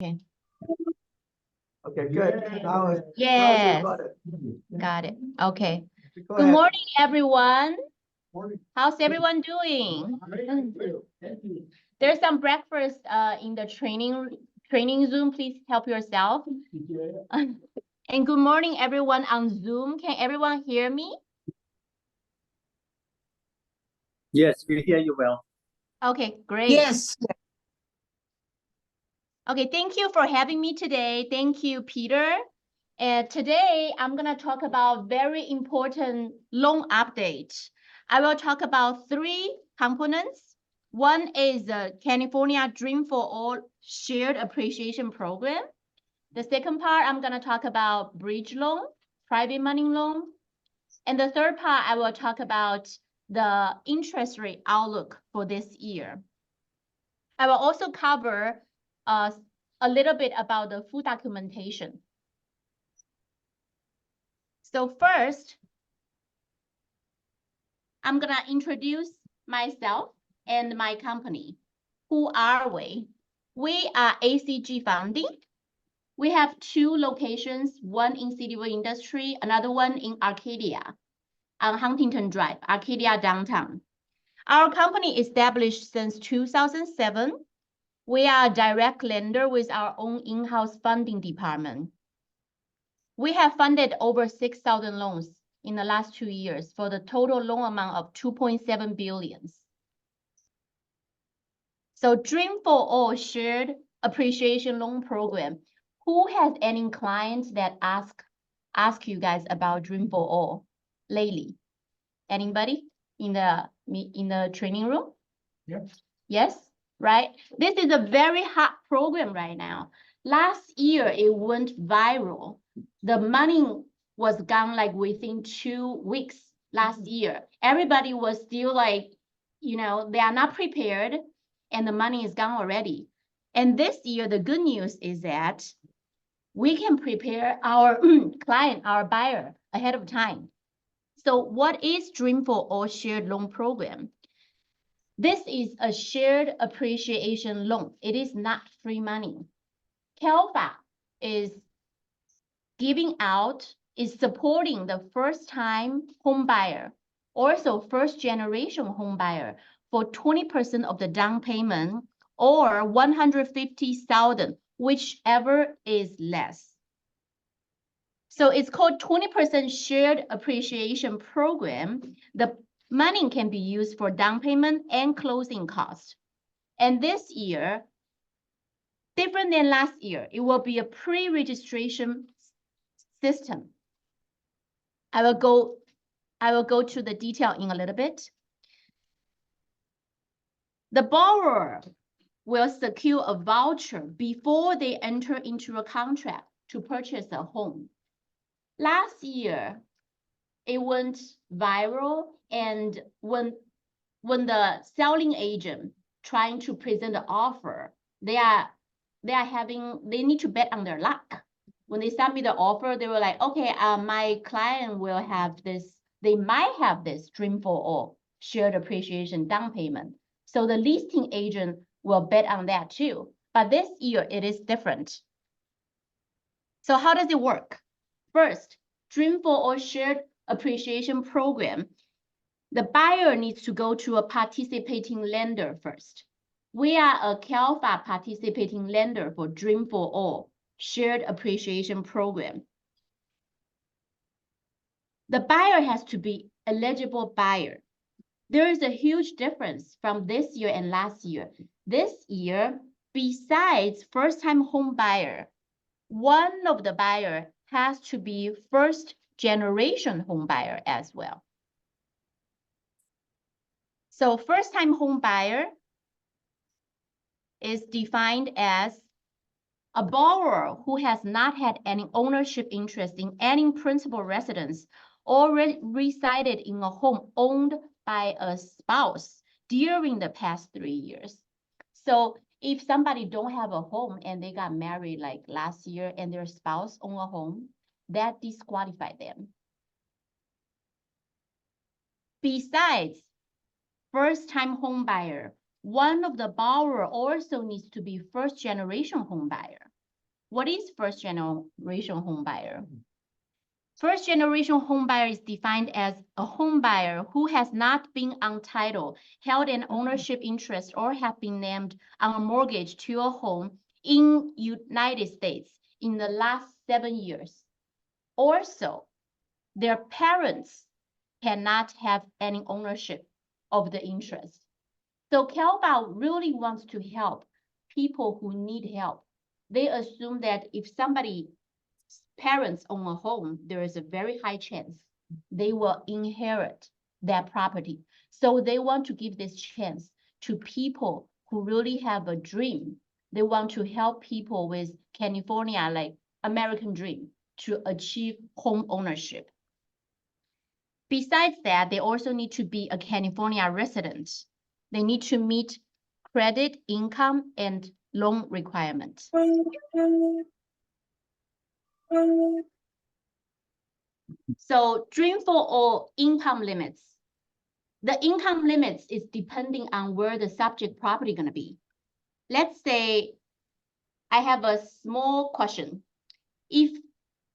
Okay. Okay, good. Now Yes. got it. Okay. Go Good ahead. morning, everyone. Morning. How's everyone doing? Thank you. There's some breakfast in the training Zoom. Please help yourself. And good morning, everyone on Zoom. Can everyone hear me? Yes, we hear you well. Okay, great. Yes. Okay, thank you for having me today. Thank you, Peter. And today I'm gonna talk about very important loan update. I will talk about 3 components. One is the California Dream for All Shared Appreciation Program. The second part, I'm gonna talk about bridge loan, private money loan. And the third part, I will talk about the interest rate outlook for this year. I will also cover a little bit about the full documentation. So first, I'm gonna introduce myself and my company. Who are we? We are ACG Funding. We have 2 locations, one in CityVille Industry, another one in Arcadia on Huntington Drive, Arcadia downtown. Our company established since 2007. We are a direct lender with our own in-house funding department. We have funded over 6,000 loans in the last 2 years for the total loan amount of 2.7 billion. So Dream for All Shared Appreciation Loan Program. Who has any clients that ask you guys about Dream for All lately? Anybody in the training room? Yes. Yes, right? This is a very hot program right now. Last year, it went viral. The money was gone like within 2 weeks last year. Everybody was still like, you know, they are not prepared and the money is gone already. And this year, the good news is that we can prepare our client, our buyer ahead of time. So what is Dream for All Shared Loan Program? This is a shared appreciation loan. It is not free money. CalFA is giving out, is supporting the first-time home buyer, also first-generation home buyer for 20% of the down payment or 150,000, whichever is less. So it's called 20% shared appreciation program. The money can be used for down payment and closing costs. And this year, different than last year, it will be a pre-registration system. I will go to the detail in a little bit. The borrower will secure a voucher before they enter into a contract to purchase a home. Last year, it went viral, and when the selling agent trying to present the offer, they need to bet on their luck. When they submit the offer, they were like, okay, my client will have this, they might have this Dream for All shared appreciation down payment. So the listing agent will bet on that too. But this year it is different. So how does it work? First, Dream for All shared appreciation program. The buyer needs to go to a participating lender first. We are a CalFA participating lender for Dream for All shared appreciation program. The buyer has to be eligible buyer. There is a huge difference from this year and last year. This year, besides first-time home buyer, one of the buyer has to be first-generation home buyer as well. So first-time home buyer is defined as a borrower who has not had any ownership interest in any principal residence or resided in a home owned by a spouse during the past 3 years. So if somebody don't have a home and they got married like last year and their spouse own a home, that disqualifies them. Besides, first-time home buyer, one of the borrower also needs to be first-generation home buyer. What is first generation home buyer? First generation home buyer is defined as a home buyer who has not been on title, held an ownership interest, or have been named on a mortgage to a home in United States in the last 7 years. Also, their parents cannot have any ownership of the interest. So CalVA really wants to help people who need help. They assume that if somebody's parents own a home, there is a very high chance they will inherit that property. So they want to give this chance to people who really have a dream. They want to help people with California, like American dream, to achieve home ownership. Besides that, they also need to be a California resident. They need to meet credit, income, and loan requirements. So Dream for All income limits. The income limits is depending on where the subject property gonna be. Let's say I have a small question. If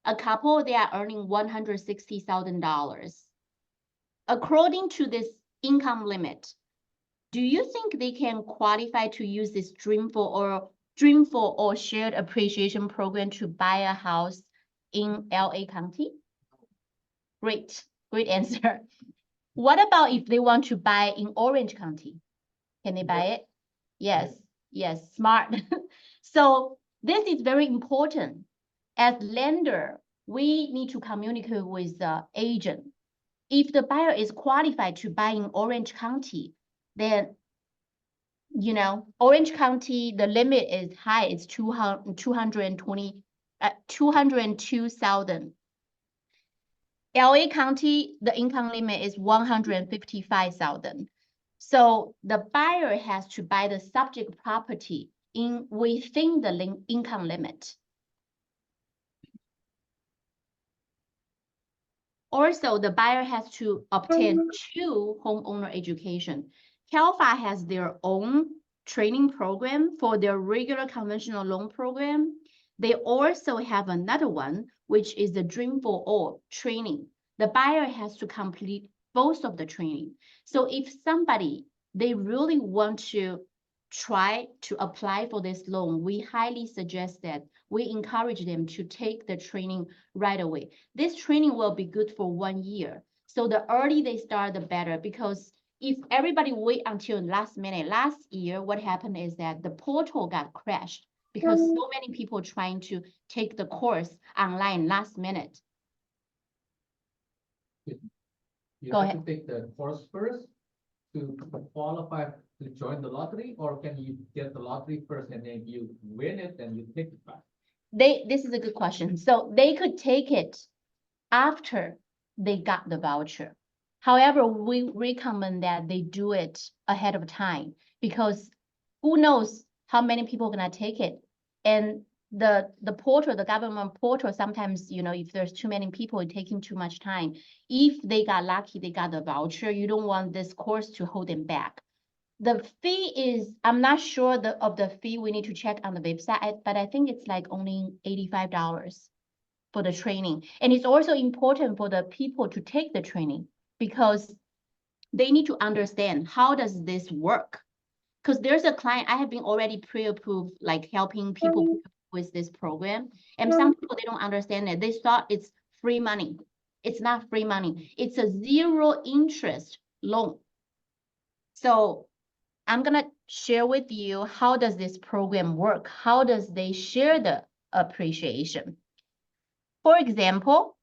a couple, they are earning $160,000, according to this income limit, do you think they can qualify to use this Dream for All shared appreciation program to buy a house in LA County? Great answer. What about if they want to buy in Orange County? Can they buy it? Yes, smart. So this is very important. As lender, we need to communicate with the agent. If the buyer is qualified to buy in Orange County, then, you know, Orange County, the limit is high, it's 202,000. LA County, the income limit is 155,000. So the buyer has to buy the subject property within the income limit. Also, the buyer has to obtain 2 homeowner education. CalVA has their own training program for their regular conventional loan program. They also have another one, which is the Dream for All training. The buyer has to complete both of the training. So if somebody, they really want to try to apply for this loan, we highly suggest that we encourage them to take the training right away. This training will be good for 1 year. So the early they start, the better, because if everybody wait until last minute, last year, what happened is that the portal got crashed because so many people trying to take the course online last minute. You Go have ahead. to take the course first to qualify to join the lottery, or can you get the lottery first and then you win it and you take the class? This is a good question. So they could take it after they got the voucher. However, we recommend that they do it ahead of time because who knows how many people are gonna take it. And the portal, the government portal, sometimes, you know, if there's too many people taking too much time, if they got lucky, they got the voucher, you don't want this course to hold them back. The fee is, I'm not sure of the fee, we need to check on the website, but I think it's like only $85 for the training. And it's also important for the people to take the training because they need to understand how does this work? Because there's a client, I have been already pre-approved, like helping people with this program. And some people, they don't understand it. They thought it's free money. It's not free money. It's a 0 interest loan. So I'm gonna share with you, how does this program work? How does they share the appreciation? For example,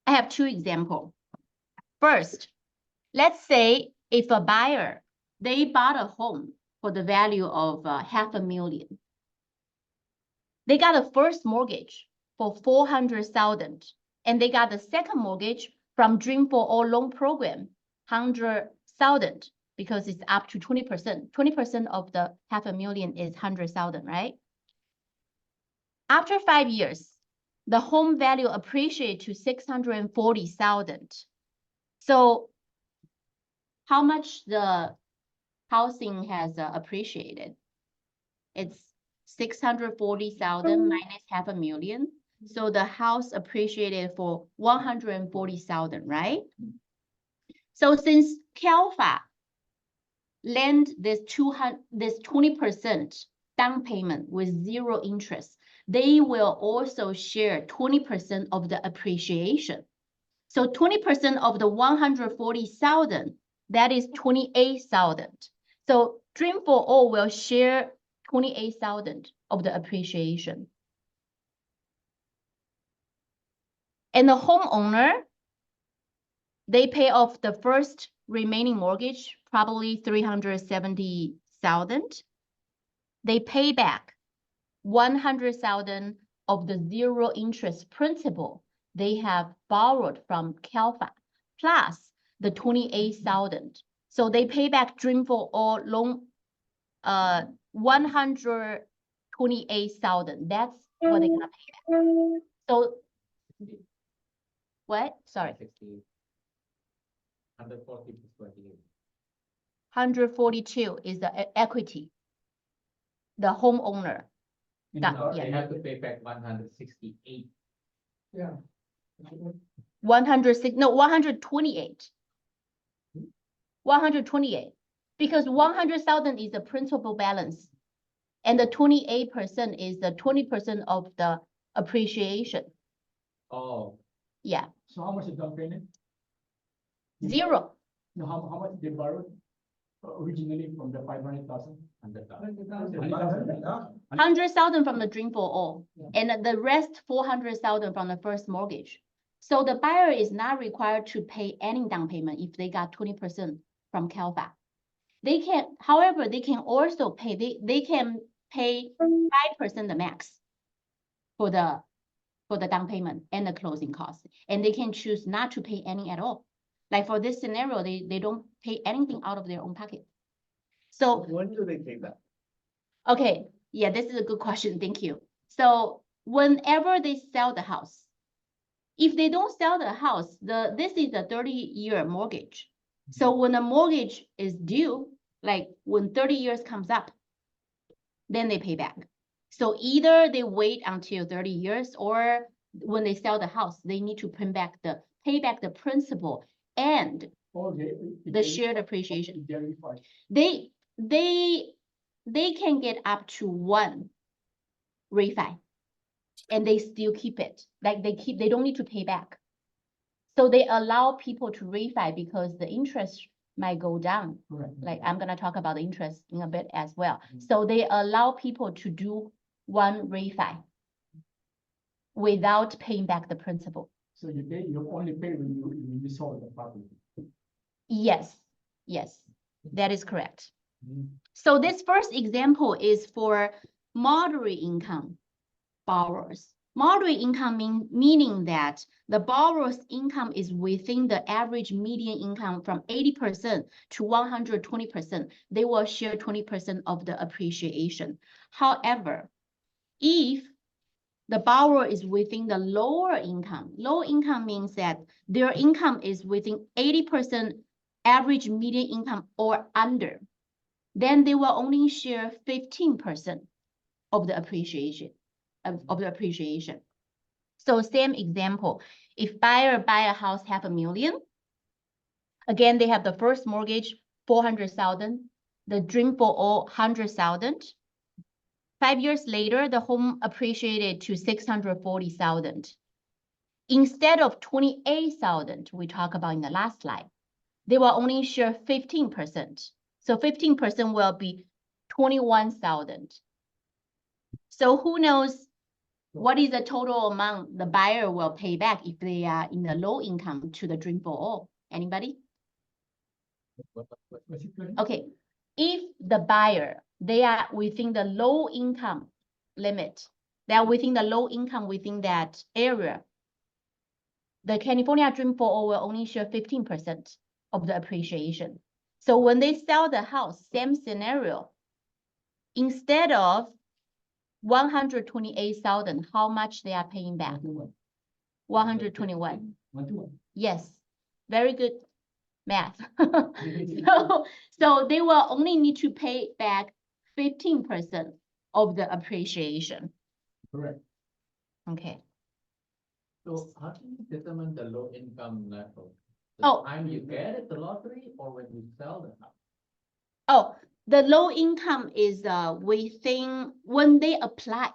I have 2 examples. First, let's say if a buyer, they bought a home for the value of $500,000. They got a first mortgage for $400,000, and they got the second mortgage from Dream for All loan program, $100,000, because it's up to 20%. 20% of the $500,000 is $100,000, right? After 5 years, the home value appreciated to $640,000. So how much the housing has appreciated? It's 640,000 minus half a million. So the house appreciated for 140,000, right? So since Calfa lend this 20% down payment with zero interest, they will also share 20% of the appreciation. So 20% of the 140,000, that is 28,000. So Dream for All will share 28,000 of the appreciation. And the homeowner, they pay off the first remaining mortgage, probably 370,000. They pay back 100,000 of the zero interest principal they have borrowed from Calfa, plus the 28,000. So they pay back Dream for All loan 128,000. That's what they're gonna pay back. So what? Sorry. 140 plus 28. 142 is the equity. The homeowner. Got- No, yeah. they have to pay back 168. Yeah. 106, no, 128. 128, because 100,000 is the principal balance. And the 28% is the 20% of the appreciation. Oh, Yeah, So how much is down payment? zero. No, how much they borrowed originally from the 500,000? 100,000. 100,000 from the Dream for All, Yeah. and the rest 400,000 from the first mortgage. So the buyer is not required to pay any down payment if they got 20% from Calfa. They can, however, they can also pay, they can pay 5% the max for the down payment and the closing costs, and they can choose not to pay any at all. Like for this scenario, they don't pay anything out of their own pocket. So When do they pay back? okay, yeah, this is a good question. Thank you. So whenever they sell the house, if they don't sell the house, this is a 30-year mortgage. So when the mortgage is due, like when 30 years comes up, then they pay back. So either they wait until 30 years, or when they sell the house, they need to pay back the principal and Or the shared appreciation. They refund. They can get up to one refi and they still keep it. Like they don't need to pay back. So they allow people to refi because the interest might go down. Correct. Like I'm gonna talk about the interest in a bit as well. So they allow people to do one refi without paying back the principal. So you only pay when you sold the property. Yes, yes, that is correct. Mhm. So this first example is for moderate income borrowers. Moderate income meaning that the borrower's income is within the average median income from 80% to 120%. They will share 20% of the appreciation. However, if the borrower is within the lower income, low income means that their income is within 80% average median income or under, then they will only share 15% of the appreciation. So same example, if buyer buy a house $500,000, again, they have the first mortgage, 400,000, the Dream for All, 100,000. 5 years later, the home appreciated to 640,000. Instead of 28,000 we talked about in the last slide, they will only share 15%. So 15% will be 21,000. So who knows what is the total amount the buyer will pay back if they are in the low income to the Dream for All? Anybody? What's it called? Okay, if the buyer, they are within the low income limit, they are within the low income within that area, the California Dream for All will only share 15% of the appreciation. So when they sell the house, same scenario, instead of 128,000, how much they are paying back? 121. 121. Yes, very good math. So they will only need to pay back 15% of the appreciation. Correct. Okay. So how do you determine the low income level? Oh. The time you get it, the lottery, or when you sell the house? Oh, the low income is within when they apply.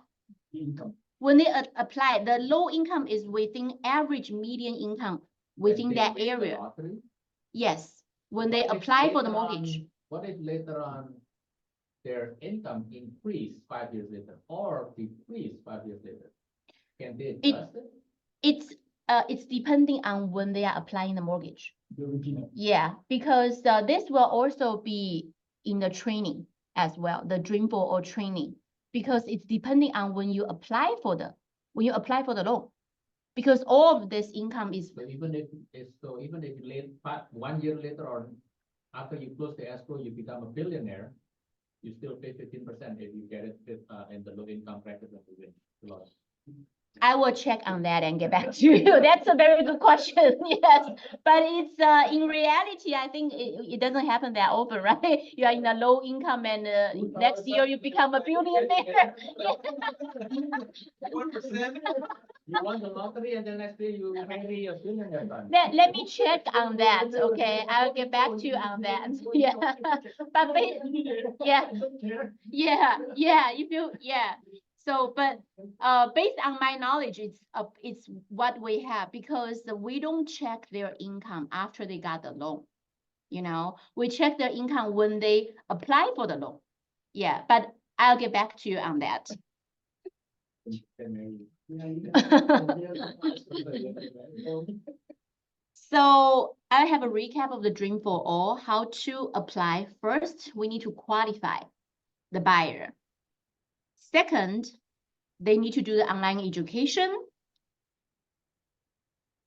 Income. When they apply, the low income is within average median income within When they that win the area. lottery? Yes, when they What if apply for the later mortgage. on- What if later on their income increase 5 years later or decrease 5 years later? Can they adjust it? It's depending on when they are applying the mortgage. The original. Yeah, because this will also be in the training as well, the Dream for All training, because it's depending on when you apply for the loan. Because all of this income is, So even if you late 1 year later or after you close the escrow, you become a billionaire, you still pay 15% if you get it in the low income bracket of the win the loss. I will check on that and get back to you. That's a very good question, yes. But it's in reality, I think it doesn't happen that often, right? You are in a low income and next year you become a billionaire. 1%. You won the lottery and then next day you marry a billionaire. Let me check on that, okay? I'll get back to you on that, yeah. But yeah. So, but based on my knowledge, it's what we have because we don't check their income after they got the loan. You know, we check their income when they apply for the loan. Yeah, but I'll get back to you on that. So I have a recap of the Dream for All, how to apply. First, we need to qualify the buyer. Second, they need to do the online education.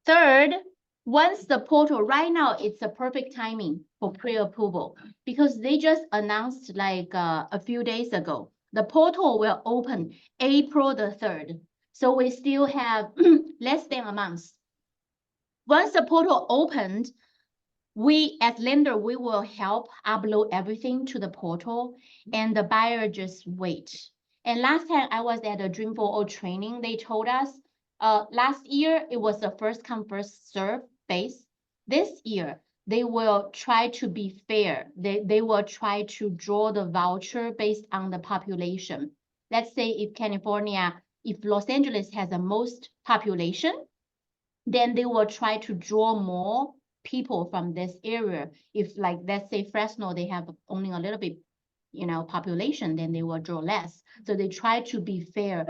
Third, once the portal, right now it's a perfect timing for pre-approval because they just announced like a few days ago, the portal will open April the 3rd. So we still have less than a month. Once the portal opened, we as lender, we will help upload everything to the portal and the buyer just wait. And last time I was at a Dream for All training, they told us last year it was the first come first serve base. This year they will try to be fair. They will try to draw the voucher based on the population. Let's say if Los Angeles has the most population, then they will try to draw more people from this area. If like, let's say Fresno, they have only a little bit, population, then they will draw less. So they try to be fair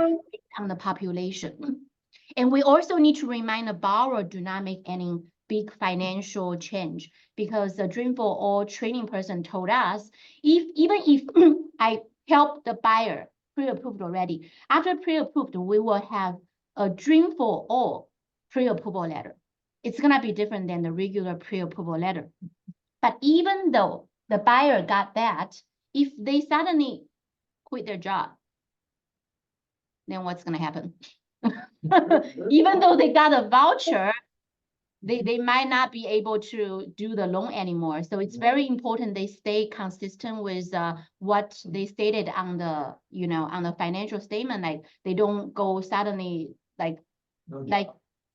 on the population. And we also need to remind the borrower do not make any big financial change because the Dream for All training person told us, even if I help the buyer pre-approved already, after pre-approved, we will have a Dream for All pre-approval letter. It's gonna be different than the regular pre-approval letter. But even though the buyer got that, if they suddenly quit their job, then what's gonna happen? Even though they got a voucher, they might not be able to do the loan anymore. So it's very important they stay consistent with what they stated on the, on the financial statement. Like they don't go suddenly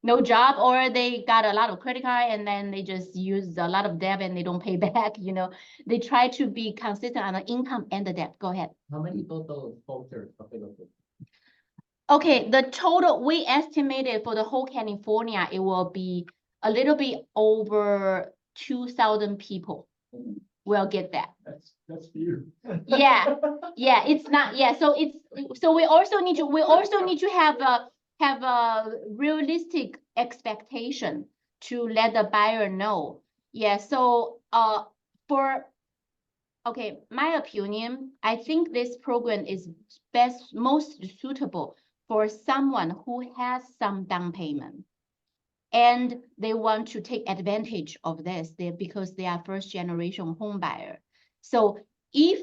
no job, or they got a lot of credit card and then they just use a lot of debt and they don't pay back. They try to be consistent on the income and the debt. Go ahead. How many total vouchers available? Okay, the total we estimated for the whole California, it will be a little bit over 2,000 people will get that. That's few. Yeah, it's not, so we also need to have a realistic expectation to let the buyer know. Yeah, so okay, my opinion, I think this program is most suitable for someone who has some down payment and they want to take advantage of this because they are first generation home buyer. So if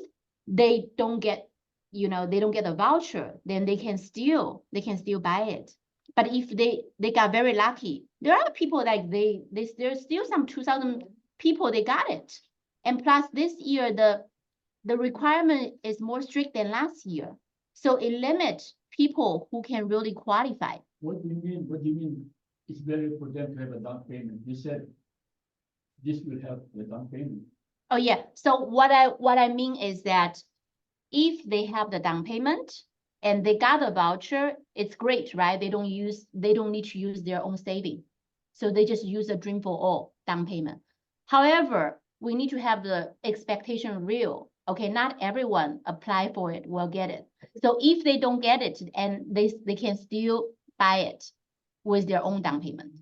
they don't get, they don't get a voucher, then they can still buy it. But if they got very lucky, there are people like there's still some 2,000 people, they got it. And plus this year, the requirement is more strict than last year. So it limits people who can really qualify. What do you mean? What do you mean? It's better for them to have a down payment. You said this will help the down payment. Oh, yeah. So what I mean is that if they have the down payment and they got a voucher, it's great, right? They don't need to use their own saving. So they just use a Dream for All down payment. However, we need to have the expectation real. Okay, not everyone apply for it will get it. So if they don't get it, and they can still buy it with their own down payment.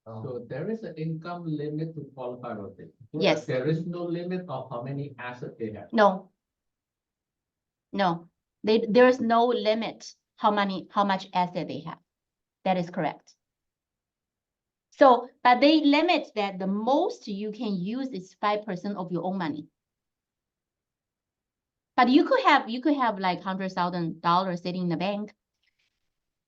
So there is an income limit to qualify for this. Yes. There is no limit of how many assets they have. No. No, there is no limit how much asset they have. That is correct. So, but they limit that the most you can use is 5% of your own money. But you could have like $100,000 sitting in the bank.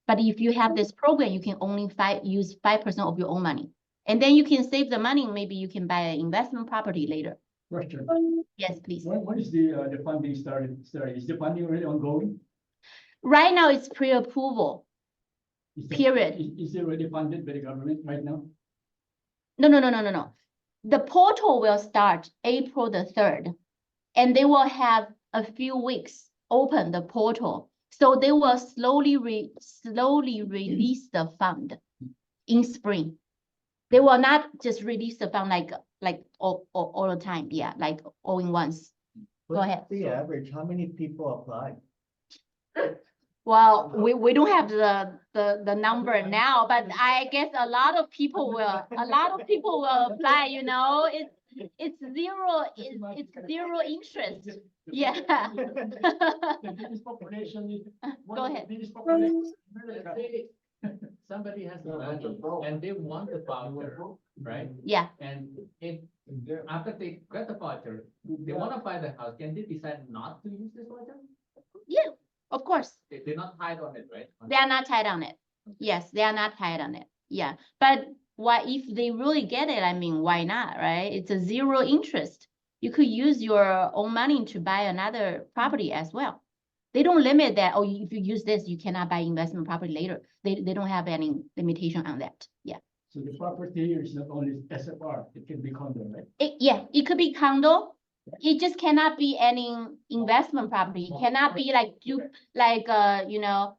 But if you have this program, you can only use 5% of your own money. And then you can save the money. Maybe you can buy an investment property later. Question. Yes, please. When is the funding started? Is the funding already ongoing? Right now it's pre-approval. Is the- Period. Is it already funded by the government right now? No. The portal will start April the 3rd, and they will have a few weeks open the portal. So they will slowly release the fund in spring. They will not just release the fund like all the time. Yeah, like all in once. Go What's ahead. the average, how many people apply? Well, we don't have the number now, but I guess a lot of people will apply, you know, it's zero interest. Yeah. The biggest population is. one Go of the ahead. biggest populations in Let's America. say somebody has the money and they want the voucher, right? Yeah, And if after they get the voucher, they want to buy the house, can they decide not to use this voucher? yeah, of course. They're not tied on it, right? They are not tied on it. Yes, they are not tied on it. Yeah, but why, if they really get it, I mean, why not, right? It's a zero interest. You could use your own money to buy another property as well. They don't limit that, oh, if you use this, you cannot buy investment property later. They don't have any limitation on that. Yeah. So the property here is not only SFR, it can be condo, right? It could be condo. It just cannot be any investment property. It cannot be like you know,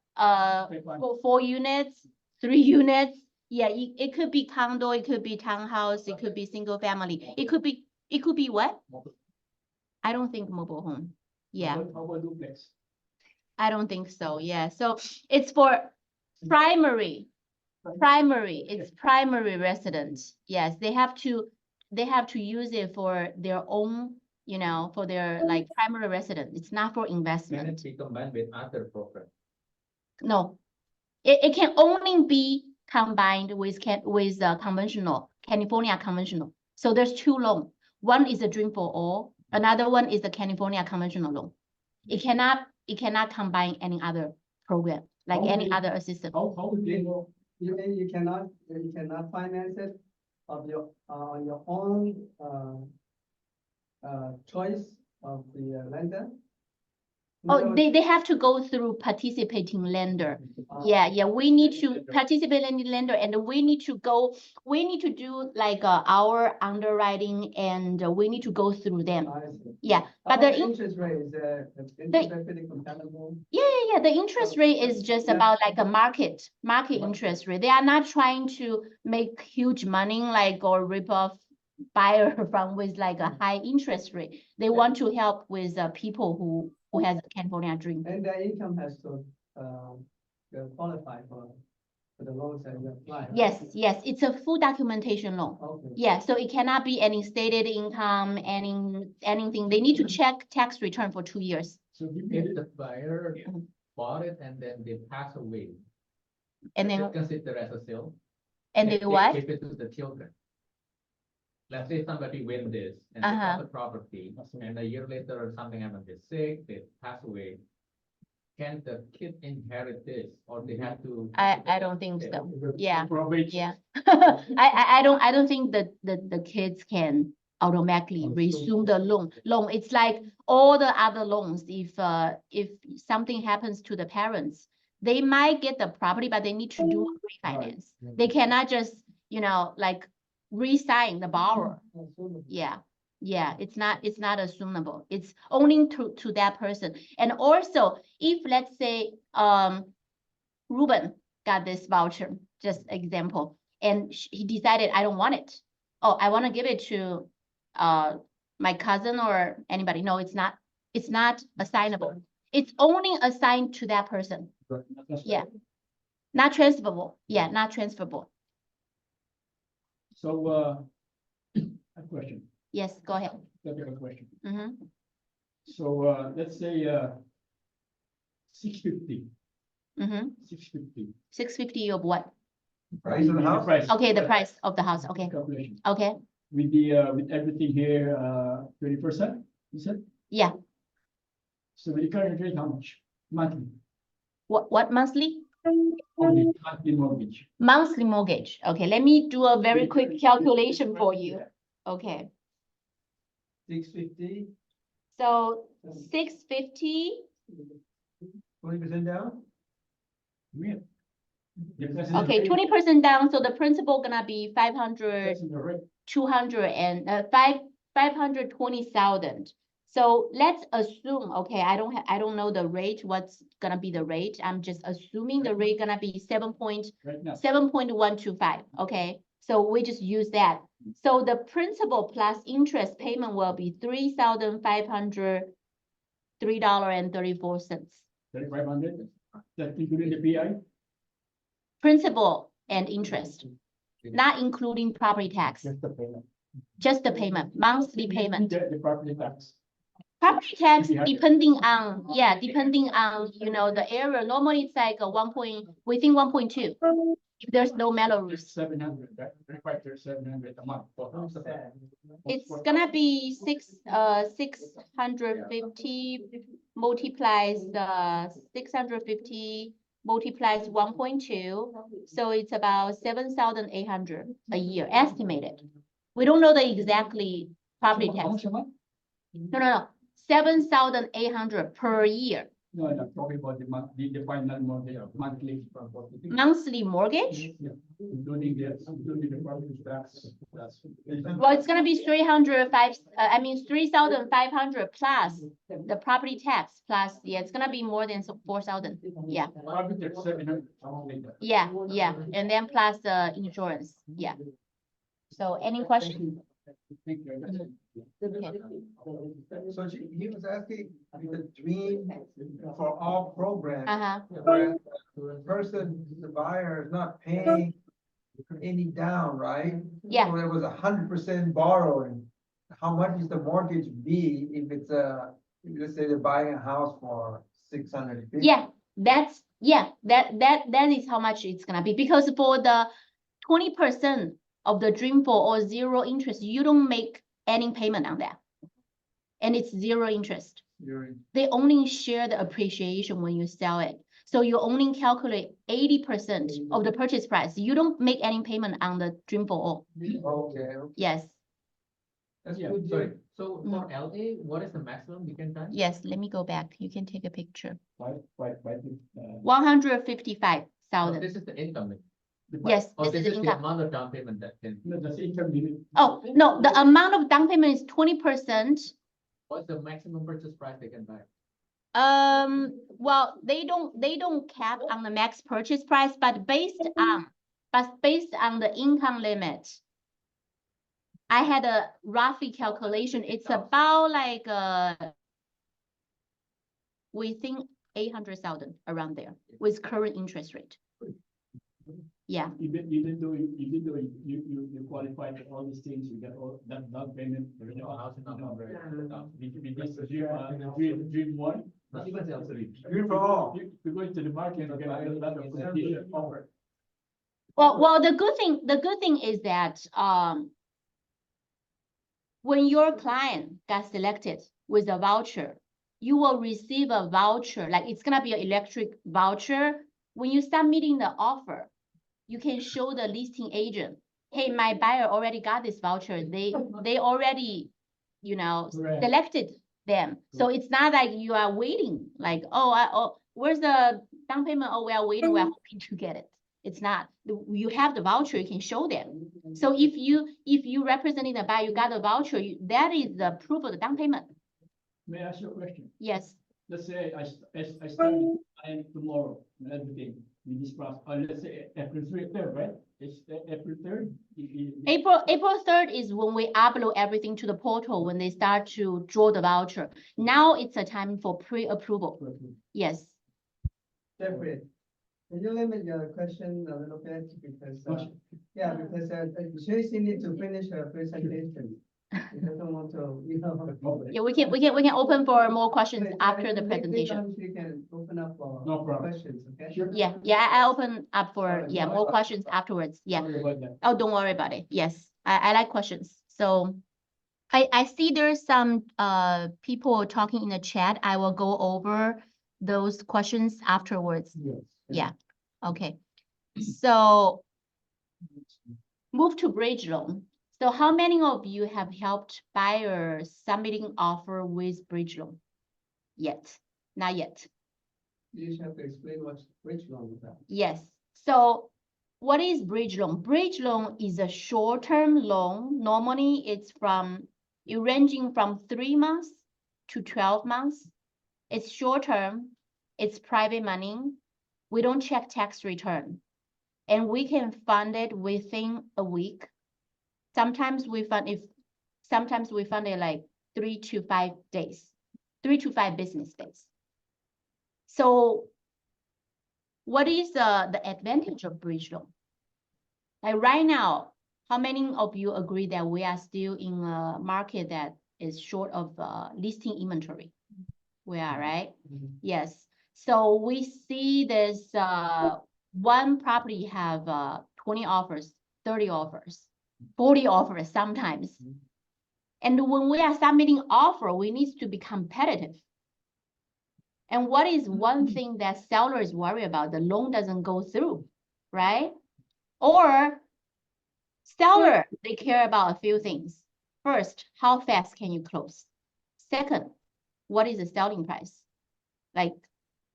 four units, 3 units. Yeah, it could be condo, it could be townhouse, it could be single family. It could be what? I don't think mobile home. Yeah, How about duplex? I don't think so. Yeah, so it's for primary. It's primary residents. Yes, they have to use it for their own, you know, for their like primary resident. It's not for Can investment. it be combined with other programs? No, it can only be combined with conventional, California conventional. So there's 2 loans. One is a Dream for All. Another one is the California conventional loan. It cannot combine any other program, like How any would other assistance. How would they know? You mean you cannot finance it on your own, choice of the lender? Oh, they have to go through participating lender. Yeah, we need to participate in the lender, and we need to do like our underwriting, and we need to go through them. Yeah, but the interest rate is, interest rate pretty compatible. Yeah, the interest rate is just about like a market interest rate. They are not trying to make huge money like or rip off buyer from with like a high interest rate. They want to help with people who has a California dream. And their income has to, qualify for the loans that you apply. right? Yes, it's a full documentation loan. Okay. Yeah, so it cannot be any stated income, anything. They need to check tax return for 2 years. So give me If the- the buyer bought it and then they pass away, And is then, it considered as a sale? and If they what? If it is the children. Let's say somebody win this and they Uh-huh. bought the property, and a year later or something happened, they're sick, they pass away. Can the kid inherit this, or they have to? I don't think so. Yeah. Probate. Yeah. I don't think that the kids can automatically resume the loan. It's like all the other loans. If something happens to the parents, they might get the property, but they need to do a refinance. They cannot just, like re-sign the borrower. Yeah. Yeah, it's not assumable. It's only to that person. And also, if let's say Ruben got this voucher, just example, and he decided I don't want it. Oh, I want to give it to my cousin or anybody. No, it's not assignable. It's only assigned to that person. Yeah. Not transferable. Yeah, not transferable. So, a question, Yes, go ahead. technical question. Mm-hmm. So, let's say, 650, Mm-hmm. 650. 650 of what? Price of the house? Price. Okay, the price of the house. Okay. Calculation. Okay. With with everything here, 20%, you said? Yeah. So with the current rate, how much? Monthly, What monthly? monthly mortgage. Monthly mortgage. Okay, let me do a very quick calculation for you. Okay, 650, so 650. 20% down? Yeah. Okay, 20% down. So the principal gonna be 500, That's in the rate. 200 and 520,000. So let's assume, okay, I don't know the rate, what's gonna be the rate. I'm just assuming the rate gonna be Right now. 7.125, okay? So we just use that. So the principal plus interest payment will be $3,503.34. 3,500, that's including the PI? Principal and interest, not including property tax, Just the payment. just the payment, monthly payment. The property tax. Property tax Yeah. depending on, the area. Normally it's like within 1.2. If there's no Melrose, 700, right? 700 a month. it's gonna be 650 multiplies 650 multiplies 1.2. So it's about 7,800 a year estimated. We don't know the exactly property How tax. much a month? No. 7,800 per year. No, talking about the month, the final mortgage, monthly. Monthly mortgage? Yeah, including the property tax. Well, it's gonna be 3,500 plus the property tax plus, yeah, it's gonna be more than 4,000. Yeah, Property tax 700, something like that. yeah, and then plus the insurance, yeah. So any question? Thank you. Okay. So he was asking between, for all programs, Uh-huh, where the person, the buyer is not paying any down, right? yeah, So there was 100% borrowing. How much is the mortgage be if it's let's say they're buying a house for 650? yeah, that is how much it's gonna be, because for the 20% of the dream for or zero interest, you don't make any payment on that. And it's zero interest. They only share the appreciation when you sell it. So you only calculate 80% of the purchase price. You don't make any payment on the dream for all. Okay. Yes, That's Yeah, good. Sorry, so for LA, what is the maximum you can time? yes, let me go back. You can take a picture. 155. 155,000. This is the income limit. Yes, Or this is this the is the income. amount of down payment that can, No, that's income limit. Oh, no, the amount of down payment is 20%. what's the maximum purchase price they can buy? Well, they don't cap on the max purchase price, but based on the income limit, I had a roughly calculation. It's about like, we think 800,000 around there with current interest rate. Yeah, Even though you qualify for all these things, you get all that down payment. Because dream one. Not even sales rate. Dream for all. You go into the market, you get a lot of competition offer. well, the good thing is that, when your client got selected with a voucher, you will receive a voucher, like it's gonna be an electric voucher. When you start meeting the offer, you can show the listing agent, hey, my buyer already got this voucher. They already, you know, Correct. selected them. So it's not like you are waiting, like, oh, where's the down payment? Oh, we are waiting, we are hoping to get it. It's not, you have the voucher, you can show them. So if you representing the buyer, you got the voucher, that is the proof of the down payment. May I ask you a question? Yes, Let's say I start buying tomorrow and everything in this process, let's say April 3rd, right? It's April 3rd? April 3rd is when we upload everything to the portal, when they start to draw the voucher. Now it's a time for pre-approval. Yes. Jeffrey, can you limit your question a little bit because, because Tracy need to finish her presentation. She doesn't want to, you know. Yeah, we can open for more questions Wait, after the later presentation. on We can open up for No problem. questions, okay? Sure. Yeah, I open up for, Alright, yeah, no more problem. questions afterwards. Yeah. Sorry about that. Oh, don't worry about it. Yes, I like questions. So I see there's some people talking in the chat. I will go over those questions afterwards. Yes. Yeah, okay. So move to bridge loan. So how many of you have helped buyers submitting offer with bridge loan? Yet, not yet. You just have to explain what's bridge loan is about. Yes. So what is bridge loan? Bridge loan is a short-term loan. Normally it's ranging from 3 months to 12 months. It's short-term, it's private money. We don't check tax return. And we can fund it within a week. Sometimes we fund it like 3 to 5 days, 3 to 5 business days. So what is the advantage of bridge loan? Like right now, how many of you agree that we are still in a market that is short of listing inventory? We are, right? Yes. So we see this one property have 20 offers, 30 offers, 40 offers sometimes. And when we are submitting offer, we need to be competitive. And what is one thing that sellers worry about? The loan doesn't go through, right? Or seller, they care about a few things. First, how fast can you close? Second, what is the selling price? Like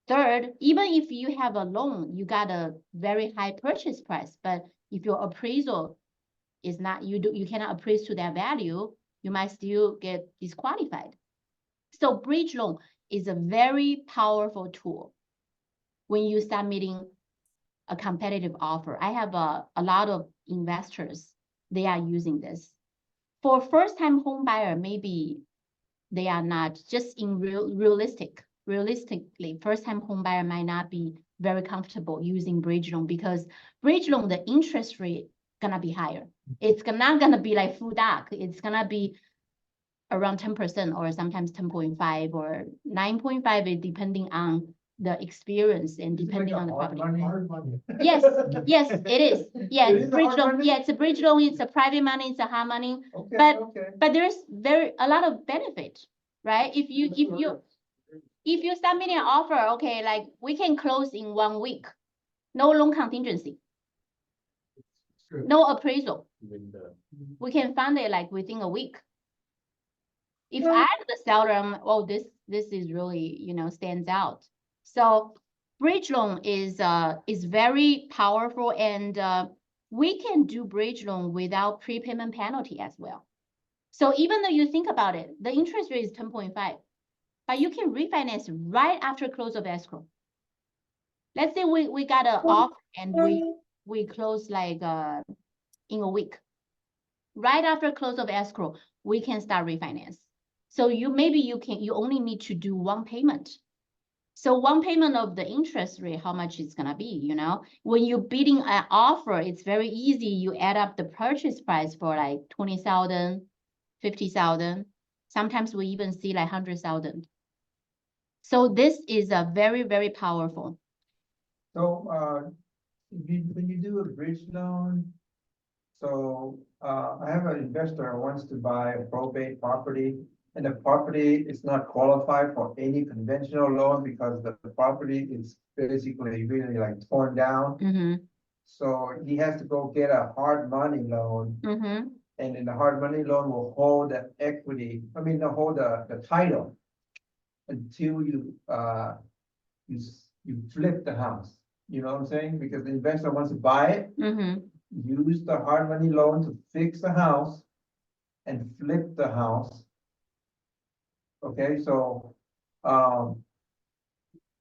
third, even if you have a loan, you got a very high purchase price, but if your appraisal is not, you cannot appraise to that value, you might still get disqualified. So bridge loan is a very powerful tool when you start meeting a competitive offer. I have a lot of investors, they are using this. For first-time home buyer, maybe they are not just in realistically, first-time home buyer might not be very comfortable using bridge loan because bridge loan, the interest rate gonna be higher. It's not gonna be like full doc. It's gonna be around 10% or sometimes 10.5 or 9.5, depending on the experience and depending on the property. Yes, yes, it is. Yeah, It it's is bridge hard loan. money? Yeah, it's a bridge loan. It's a private money. It's a hard money. Okay, But- okay. But there's a lot of benefit, right? If you submit an offer, okay, like we can close in 1 week, no loan contingency, True. no appraisal. When the We can fund it like within a week. If I'm the seller, oh, this is really, stands out. So bridge loan is very powerful, and we can do bridge loan without prepayment penalty as well. So even though you think about it, the interest rate is 10.5, but you can refinance right after close of escrow. Let's say we got an offer and we close like in a week. Right after close of escrow, we can start refinance. So you only need to do one payment. So one payment of the interest rate, how much it's gonna be, When you're bidding an offer, it's very easy. You add up the purchase price for like 20,000, 50,000. Sometimes we even see like 100,000. So this is a very, very powerful. So, when you do a bridge loan, so, I have an investor who wants to buy a probate property, and the property is not qualified for any conventional loan because the property is basically really like torn down. Mm-hmm. So he has to go get a hard money loan, Mm-hmm. and then the hard money loan will hold the equity, hold the title. Until you, you flip the house, you know what I'm saying? Because the investor wants to buy it, Mm-hmm. use the hard money loan to fix the house and flip the house. Okay, so,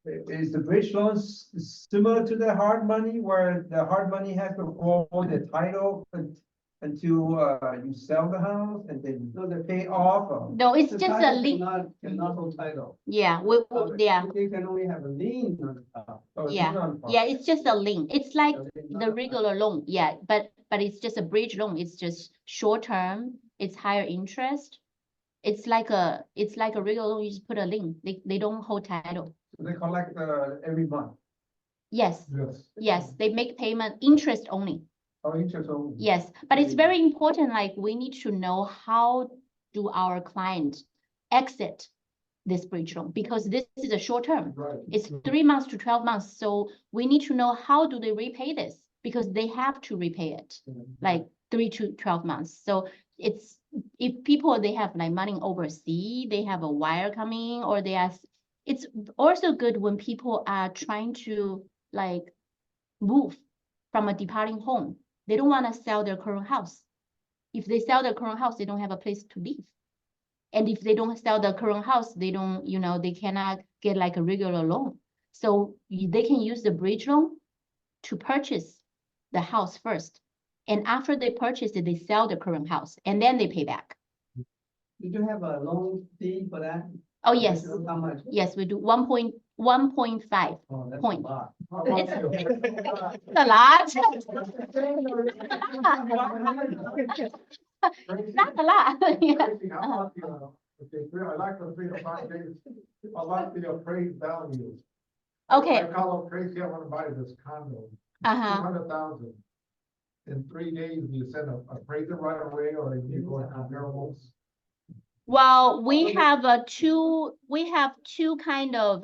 is the bridge loans similar to the hard money where the hard money has to hold the title until, you sell the house and then they pay off? Or- No, it's The just a title link. Cannot hold title. Yeah, yeah, You can only have a lien on the top. or it's yeah, non-profit? yeah, it's just a link. It's like It's the not- regular loan, yeah, but it's just a bridge loan. It's just short term, it's higher interest. It's like a regular loan, you just put a link. They don't hold title. They collect, every month. Yes, Yes. yes, they make payment interest only. Oh, interest only. Yes, but it's very important, like we need to know how do our client exit this bridge loan, because this is a short term. Right. It's 3 months to 12 months. So we need to know how do they repay this, because they have to repay it like 3 to 12 months. So it's, if people, they have like money overseas, they have a wire coming, or they are, it's also good when people are trying to like move from a departing home. They don't want to sell their current house. If they sell their current house, they don't have a place to live. And if they don't sell the current house, they don't, they cannot get like a regular loan. So they can use the bridge loan to purchase the house first. And after they purchase it, they sell the current house and then they pay back. Did you have a loan fee for that? Oh, yes. How much? Yes, we do 1.5. Oh, that's a Point. lot. It's a lot. Not a lot. Yeah. Tracy, how about the, I like the 3 to 5 days, I like the appraised value. Okay. I call up Tracy, I wanna buy this condo, Uh-huh. 200,000. In 3 days, you send a appraiser right away, or you go to comparables? Well, we have two kind of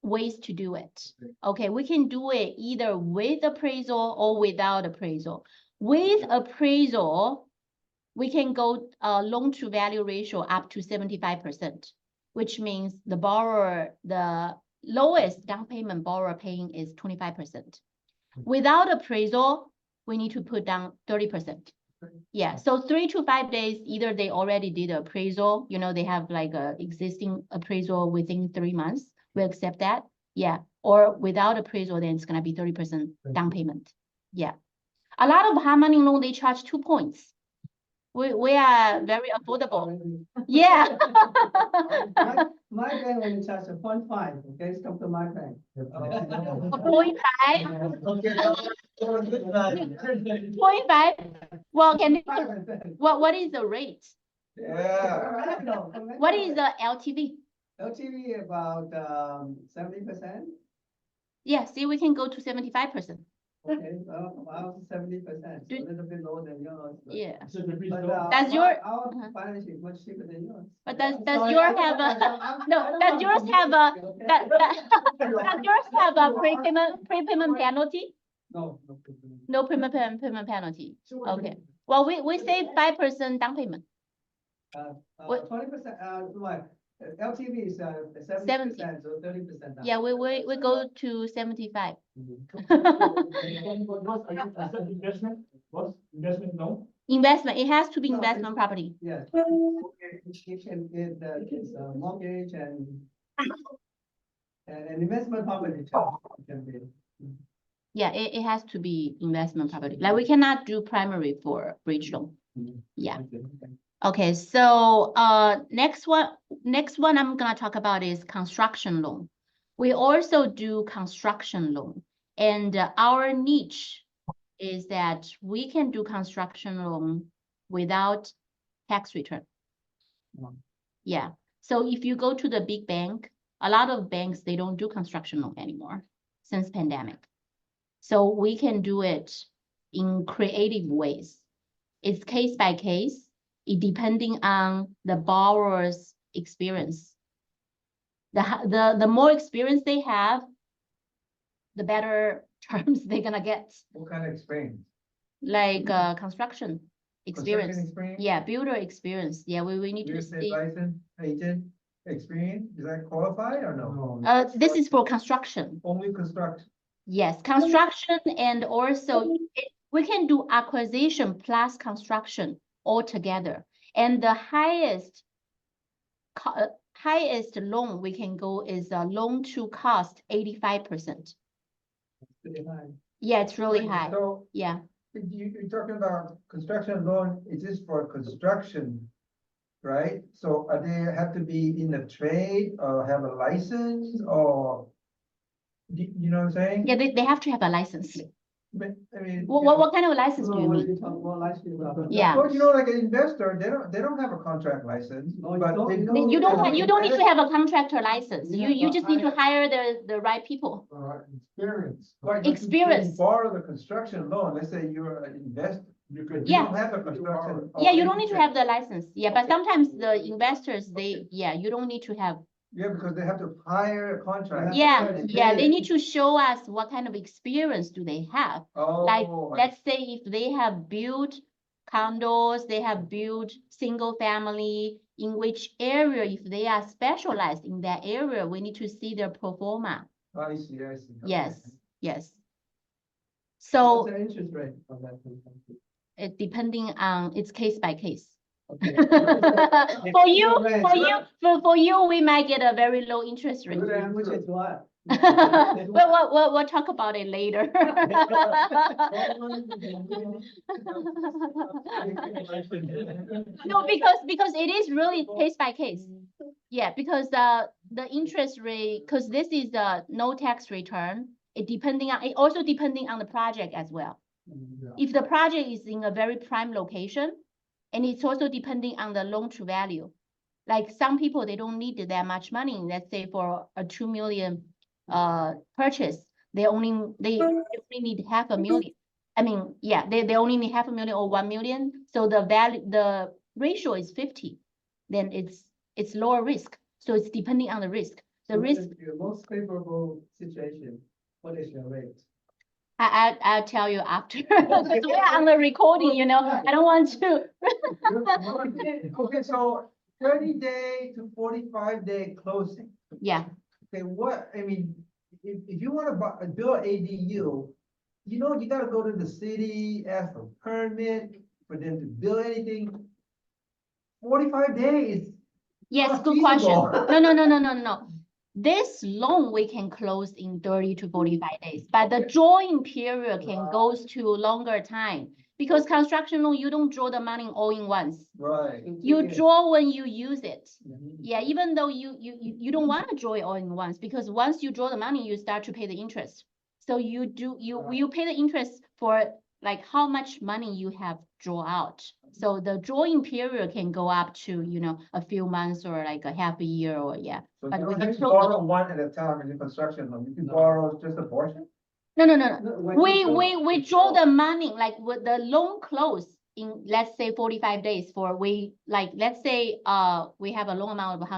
ways to do it. Okay, we can do it either with appraisal or without appraisal. With appraisal, we can go loan to value ratio up to 75%, which means the borrower, the lowest down payment borrower paying is 25%. Without appraisal, we need to put down 30%. Yeah, so 3 to 5 days, either they already did appraisal, they have like a existing appraisal within 3 months, we accept that. Yeah, or without appraisal, then it's gonna be 30% down payment. Yeah. A lot of hard money loan, they charge 2 points. We are very affordable. Yeah. My bank only charge a 0.5, okay, it's come to my bank. 0.5, 0.5. Well, what is the rate? Yeah. What is the LTV? LTV about 70%, Yeah, see, we can go to 75%. okay, about 70%, Do- a little bit lower than yours. but- Yeah. So the bridge But loan, Does your- our uh-huh. finance is much cheaper than yours. But does Sorry, yours I- have a, I no, don't does want yours to have a, okay? does yours have a prepayment penalty? No. No prepayment penalty. Okay. Well, we say 5% down payment. What- 20%, what, LTV is 70%, so 30% down. Yeah, we go to 75. what's investment? What's investment loan? Investment, it has to be No, investment property. Yes. It can get, it's a mortgage and an investment property too, it can be. Yeah, it has to be investment property. Like we cannot do primary for bridge loan. Yeah. Okay, so next one I'm gonna talk about is construction loan. We also do construction loan, and our niche is that we can do construction loan without tax return. Yeah, so if you go to the big bank, a lot of banks, they don't do construction loan anymore since pandemic. So we can do it in creative ways. It's case by case. It depending on the borrower's experience. The more experience they have, the better terms they're gonna get, What kind of experience? like construction experience. Construction experience? Yeah, builder experience. Yeah, we need Real to estate see. license, agent experience, is that qualified or no? This is for construction. Only construct, Yes, construction and also we can do acquisition plus construction all together. And the highest loan we can go is a loan to cost 85%. Pretty high. Yeah, it's really high. so Yeah. you're talking about construction loan, is this for construction? Right, so are they have to be in the trade or have a license or? You know what I'm saying? Yeah, they have to have a license. I mean. What kind of license do you What mean? you talk about license about? Yeah. Well, you know, like an investor, they don't have a contract license, Oh, you but don't- they you do. don't- You don't need to have a contractor license. Yeah, You but just need to I- hire the right people. Experience. But you can Experience. borrow the construction loan, let's say you're an investor. You could. You Yeah. don't have a construction. Yeah, you don't need to have the license. Yeah, but sometimes the investors, you don't need to have. Yeah, because they have to hire a contract. Yeah, and yeah, pay they it. need to show us what kind of experience do they have. Like, Oh, let's say if they have built condos, they have built single family, in which area, if they are specialized in that area, we need to see their pro forma. I see, I see. Okay. Yes, yes. What's So the interest rate on that? contract? it depending on, it's case by case. Okay. For you, we might get a very low interest rate. Good answer. Which is what? We'll talk about it later. No, because it is really case by case. Yeah, because the interest rate, because this is a no tax return, it also depending on the project as well. If the project is in a very prime location, and it's also depending on the loan to value. Like some people, they don't need that much money, let's say for a 2 million purchase, they only need $500,000. I mean, yeah, they only need $500,000 or 1 million. So the ratio is 50, then it's lower risk. So it's depending on the risk. The So risk, Your most favorable situation, what is your rate? I'll tell you after, because we're on the recording, you know, I don't want to. Okay, so 30-day to 45-day closing. Yeah, Okay, I mean, if you wanna build ADU, you know, you gotta go to the city, ask for permit, for them to build anything. 45 days. yes, Not good question. feasible. No. This loan we can close in 30 to 45 days, but the drawing period can goes to longer time. Because construction loan, you don't draw the money all in once. Right. You draw when you use it. Mhm. Yeah, even though you don't want to draw it all in once, because once you draw the money, you start to pay the interest. So you pay the interest for like how much money you have draw out. So the drawing period can go up to, you know, a few months or like a half a year or yeah. So But you we don't can have to show borrow one at a time in the construction loan, you can No. borrow just a portion? No. When you We draw the money, like with the loan close in, let's say 45 days for let's say, we have a loan amount of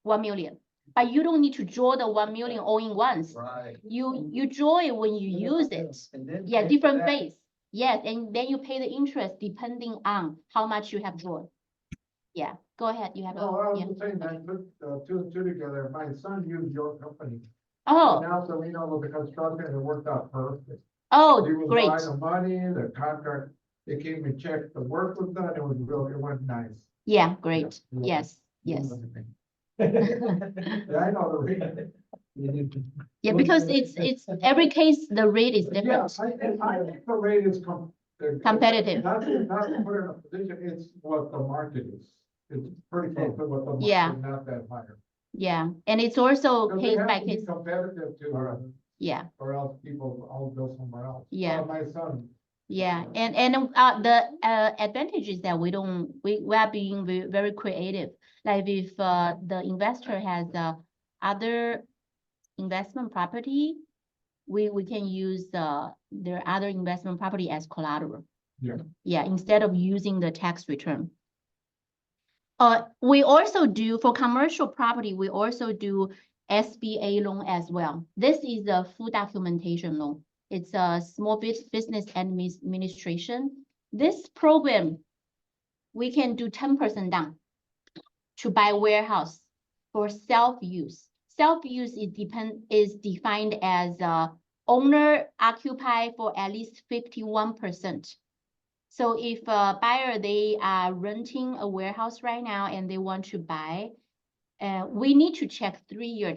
1 million. But you don't need to draw the 1 million all in once. Right. You draw it when you use it. And then Yeah, pay for different that. phase. Yes, and then you pay the interest depending on how much you have drawn. Yeah, go ahead, you have. No, I was yeah. just saying, I put two and two together, my son used your company. Oh, Now, so we know with the construction, it worked out perfect. He oh, was great. buying the money, the contract, they came and checked, the work was done, it went nice. Yeah, great. Yeah. Yes. Yeah, I know the rate. Yeah, because it's every case, the rate is Yeah, different. I think the rate is Competitive. Not to put in a position, it's what the market is. It's pretty close to what the Yeah. market, not that higher. Yeah, and it's also 'Cause they case have by to be case. competitive to, Yeah, or else people all go somewhere else. Yeah. My son, yeah, and the advantage is that we are being very creative. Like if the investor has other investment property, we can use their other investment property as collateral. Yeah. Yeah, instead of using the tax return. We also do, for commercial property, we also do SBA loan as well. This is a full documentation loan. It's a small business administration. This program, we can do 10% down to buy warehouse for self-use. Self-use is defined as owner occupy for at least 51%. So if a buyer, they are renting a warehouse right now and they want to buy, we need to check 3-year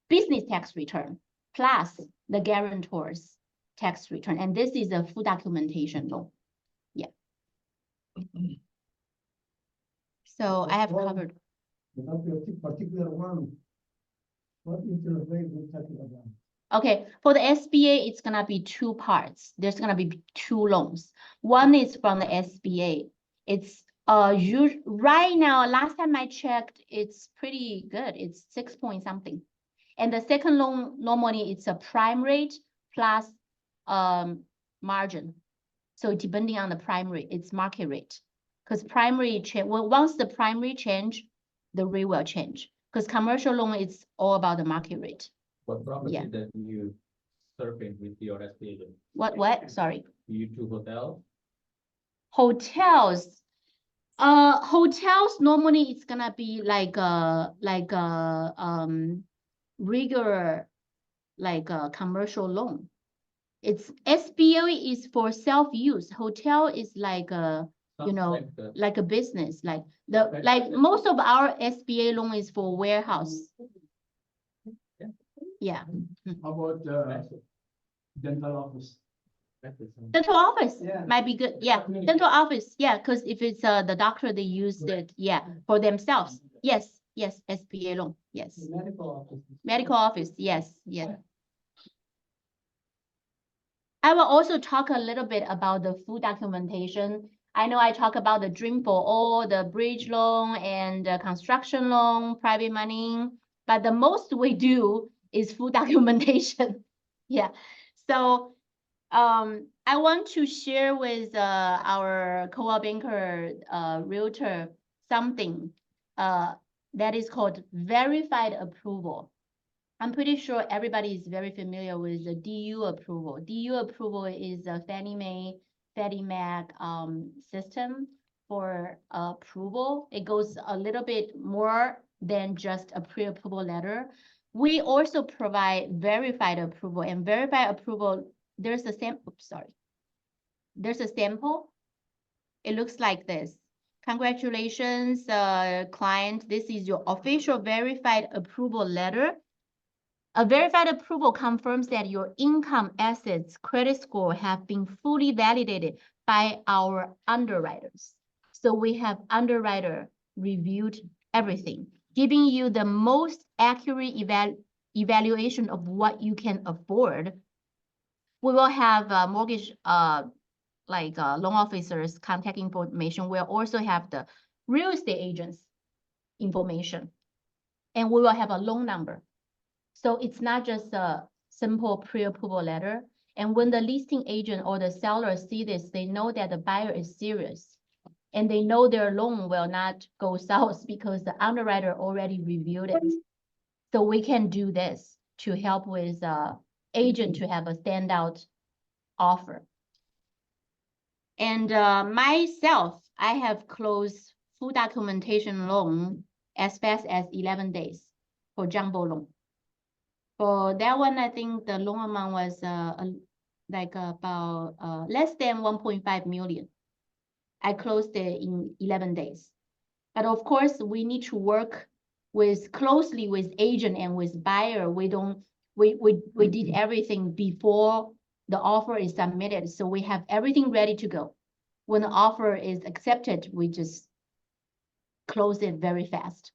business tax return, plus the guarantor's tax return. And this is a full documentation loan. Yeah. So I have covered. Without your particular one, what interest rate we're talking about? Okay, for the SBA, it's gonna be 2 parts. There's gonna be 2 loans. One is from the SBA. It's right now, last time I checked, it's pretty good. It's 6 point something. And the second loan, normally it's a prime rate plus margin. So depending on the prime rate, it's market rate. Because primary change, once the primary change, the rate will change. Because commercial loan, it's all about the market rate. What property Yeah. that you serving with your SBA loan? What? Sorry. You to hotel? Hotels. Hotels normally it's gonna be like regular commercial loan. It's SBA is for self-use. Hotel is like you know, like a business, like most of our SBA loan is for warehouse. Yeah. How about dental office? Dental office Yeah. might be good. Yeah, dental office. Yeah, because if it's the doctor, they use it. Yeah, for themselves. Yes, yes, SBA loan. Yes, The medical office. medical office. Yes, yes. I will also talk a little bit about the full documentation. I know I talk about the Dream for All, the bridge loan and the construction loan, private money, but the most we do is full documentation. Yeah, so I want to share with our co-op banker realtor something that is called verified approval. I'm pretty sure everybody is very familiar with the DU approval. DU approval is a Fannie Mae, Freddie Mac system for approval. It goes a little bit more than just a pre-approval letter. We also provide verified approval, and verified approval, there's a sample, There's a sample. It looks like this. Congratulations, client. This is your official verified approval letter. A verified approval confirms that your income, assets, credit score have been fully validated by our underwriters. So we have underwriter reviewed everything, giving you the most accurate evaluation of what you can afford. We will have mortgage loan officers contact information. We'll also have the real estate agents information, and we will have a loan number. So it's not just a simple pre-approval letter. And when the listing agent or the seller see this, they know that the buyer is serious, and they know their loan will not go south because the underwriter already reviewed it. So we can do this to help with agent to have a standout offer. And myself, I have closed full documentation loan as fast as 11 days for jumbo loan. For that one, I think the loan amount was about less than 1.5 million. I closed it in 11 days. But of course, we need to work closely with agent and with buyer. We did everything before the offer is submitted. So we have everything ready to go. When the offer is accepted, we just close it very fast.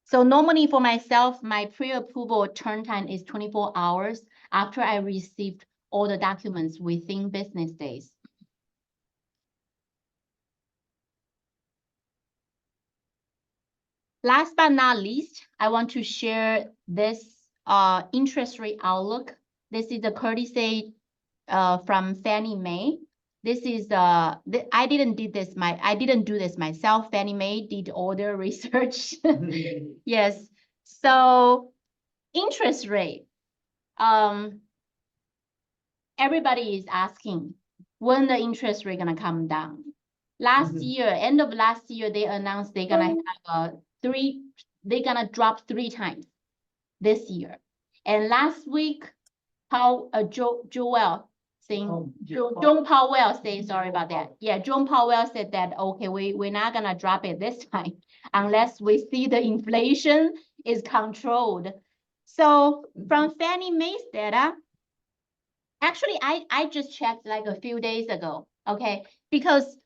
So normally for myself, my pre-approval turn time is 24 hours after I received all the documents within business days. Last but not least, I want to share this interest rate outlook. This is a courtesy from Fannie Mae. This is I didn't do this myself. Fannie Mae did all their research. Yes, So interest rate, everybody is asking when the interest rate gonna come down. Last year, end of last year, they announced they're gonna have they're gonna drop 3 times this year. And last week, Joel saying, John Powell saying, sorry about that. Yeah, John Powell said that, okay, we're not gonna drop it this time unless we see the inflation is controlled. So from Fannie Mae's data, actually, I just checked like a few days ago, okay? Because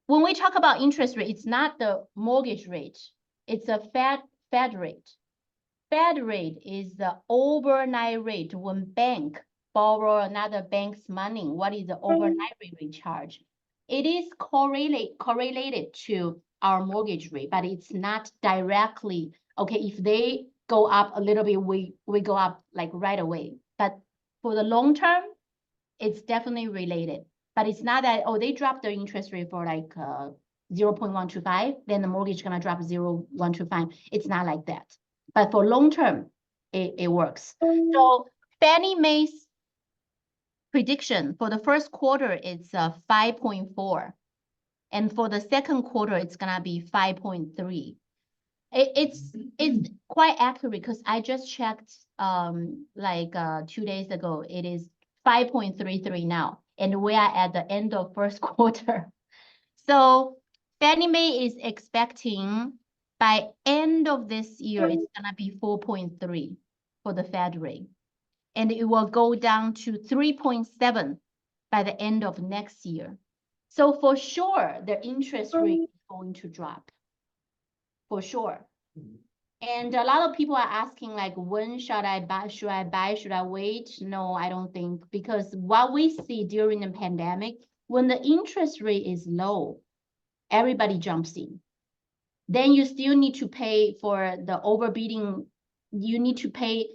when we talk about interest rate, it's not the mortgage rate, it's a Fed rate. Fed rate is the overnight rate when bank borrow another bank's money. What is the overnight rate we charge? It is correlated to our mortgage rate, but it's not directly, okay, if they go up a little bit, we go up like right away. But for the long term, it's definitely related. But it's not that, oh, they dropped the interest rate for like 0.125, then the mortgage gonna drop 0.125. It's not like that. But for long term, it works. So Fannie Mae's prediction for the first quarter is 5.4. And for the second quarter, it's gonna be 5.3. It's quite accurate because I just checked like 2 days ago. It is 5.33 now, and we are at the end of first quarter. So Fannie Mae is expecting by end of this year, it's gonna be 4.3 for the Fed rate. And it will go down to 3.7 by the end of next year. So for sure, the interest rate is going to drop. For sure. And a lot of people are asking like, when should I buy? Should I buy? Should I wait? No, I don't think, because what we see during the pandemic, when the interest rate is low, everybody jumps in. Then you still need to pay for the overbidding. You need to pay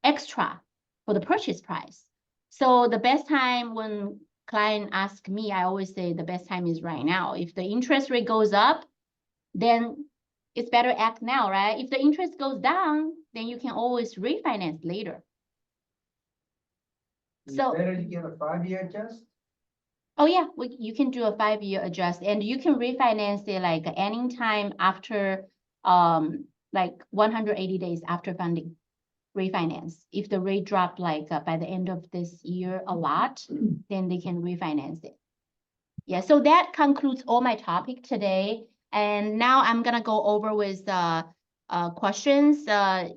extra for the purchase price. So the best time when client ask me, I always say the best time is right now. If the interest rate goes up, then it's better act now, right? If the interest goes down, then you can always refinance later. So better to get a 5-year adjust? oh yeah, you can do a 5-year adjust, and you can refinance it like any time after like 180 days after funding. Refinance. If the rate drop like by the end of this year a lot, then they can refinance it. Yeah, so that concludes all my topic today. And now I'm gonna go over with questions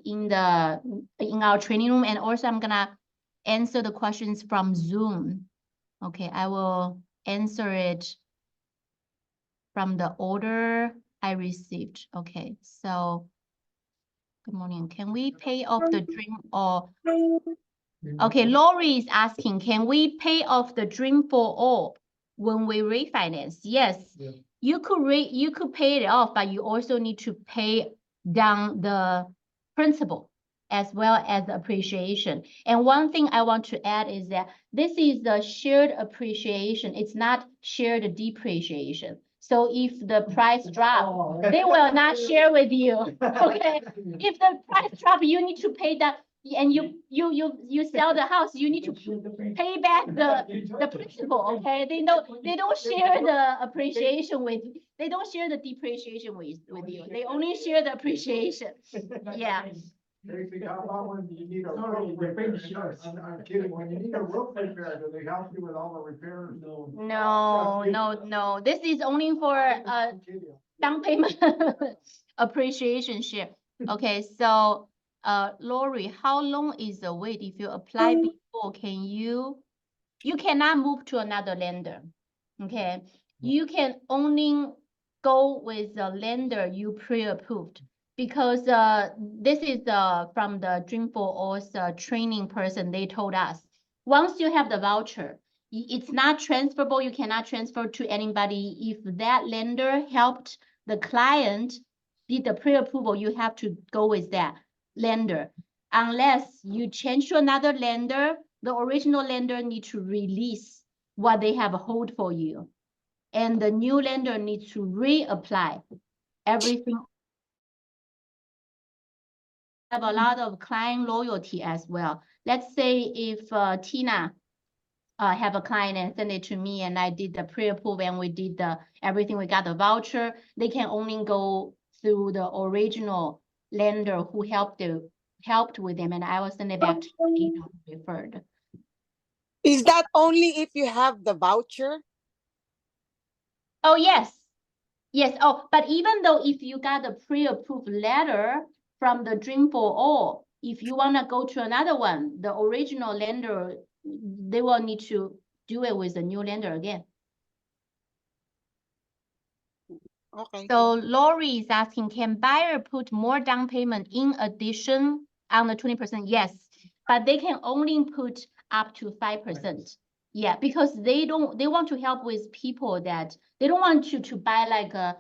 in our training room, and also I'm gonna answer the questions from Zoom. Okay, I will answer it from the order I received. Okay, so good morning. Can we pay off the Dream or okay, Lori is asking, can we pay off the Dream for All when we refinance? Yes. Yeah. You could pay it off, but you also need to pay down the principal as well as the appreciation. And one thing I want to add is that this is the shared appreciation. It's not shared depreciation. So if the price drop, they will not share with you. Okay. If the price drop, you need to pay that, and you sell the house, you need to pay back the principal. Okay, they don't share the appreciation with, they don't share the depreciation with you. They only share the appreciation. Yeah. Tracy, how about when you need a Sorry, roof they're paying repair? insurance. I'm kidding, when you need a roof repair, do they help you with all the repairs? No. No. This is only for I'm kidding. down payment appreciation share. Okay, so Lori, how long is the wait? If you apply before, can you cannot move to another lender. Okay, you can only go with the lender you pre-approved, because this is from the Dream for All's training person. They told us once you have the voucher, it's not transferable. You cannot transfer to anybody. If that lender helped the client did the pre-approval, you have to go with that lender. Unless you change to another lender, the original lender need to release what they have hold for you. And the new lender needs to reapply everything have a lot of client loyalty as well. Let's say if Tina have a client and send it to me and I did the pre-approve and we did the everything, we got the voucher, they can only go through the original lender who helped with them, and I will send it back to the agent who referred. Is that only if you have the voucher? Oh, yes. Yes. Oh, but even though if you got a pre-approved letter from the Dream for All, if you want to go to another one, the original lender, they will need to do it with a new lender again. Okay. So Lori is asking, can buyer put more down payment in addition on the 20%? Yes, but they can only put up to 5%. Yeah, because they want to help with people that they don't want you to buy like a